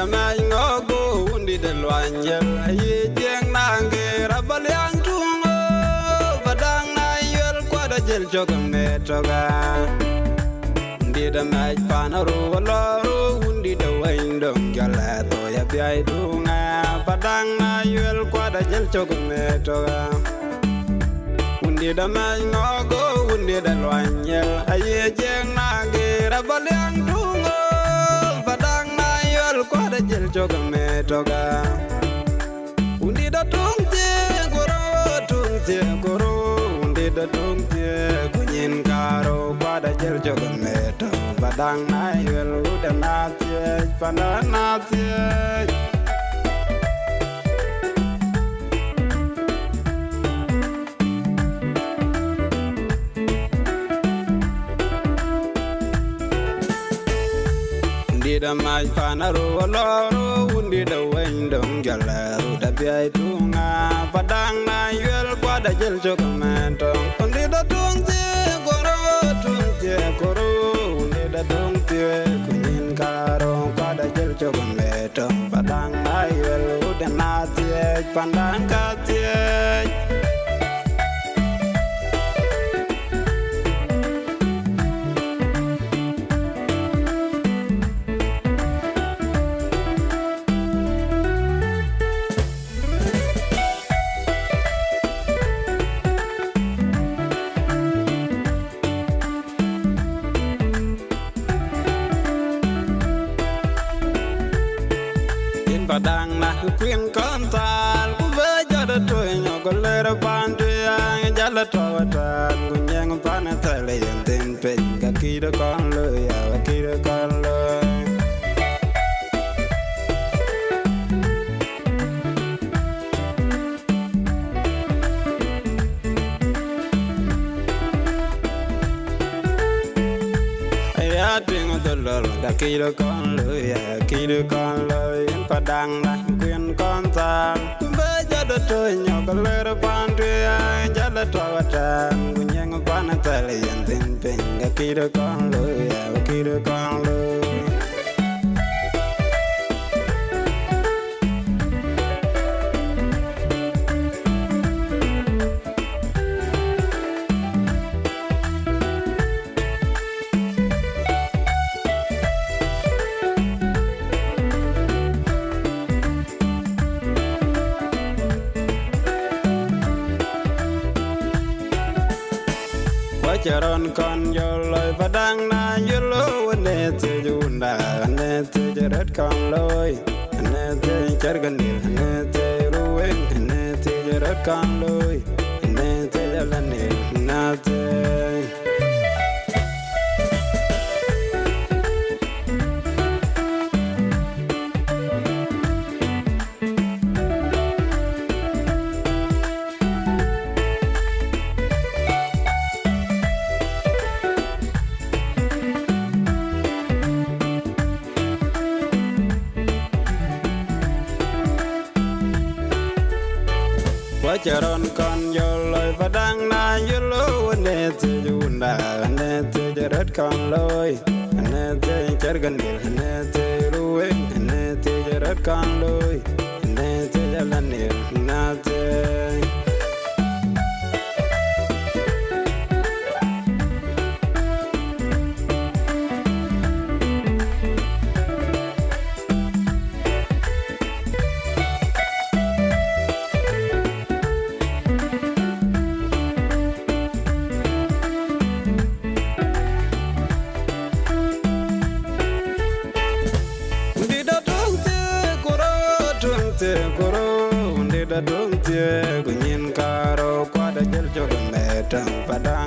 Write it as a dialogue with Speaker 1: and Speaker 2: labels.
Speaker 1: da mai ngogo undi da loanyel aye jeng nange rabalyang tungo badang na yel kwada jel jogame toga undi da mai panaro waloro undi da waindong jala to ya biai dunga badang na yel kwada jel jogame toga undi da mai ngogo undi da loanyel aye jeng nange rabalyang tungo kwada jel jogame toga undi da tungtie goro undi da tungtie kunyin karo kwada jel jogame to badang na yel uda natie panda natie da mai panaro loro undi da wendong jalaru da biai tunga padang na yel kwada jel jogamento undi da tungtie goro undi da tungtie kunyin karo kwada jel jogamento padang na yel uda natie pandang katie padang na queen kontal ku ve jada to nyo ko lera bandu ya jala to watan ku nyang pana tale yen pe ka kida kon lo ya kida kon lo ya tingo dolor ka kida kon lo ya kida kon lo padang na queen kontal kumbe jada to nyoka lera pandu ya jada to watan gunyang pana tale yen penga kida kon lo ya kida kon lo charon con yoloi padang na yolo ne te junda ne te jarat con loi ne te charganil ne te ruwen ne te jarat con loi ne te jalanil na te charon con yoloi padang na yolo ne te junda ne te jarat con loi ne te charganil ne te ruwen ne te jarat con loi ne te jalanil na te goro undi da tungtie kunyin karo kwada jel jogame tang padang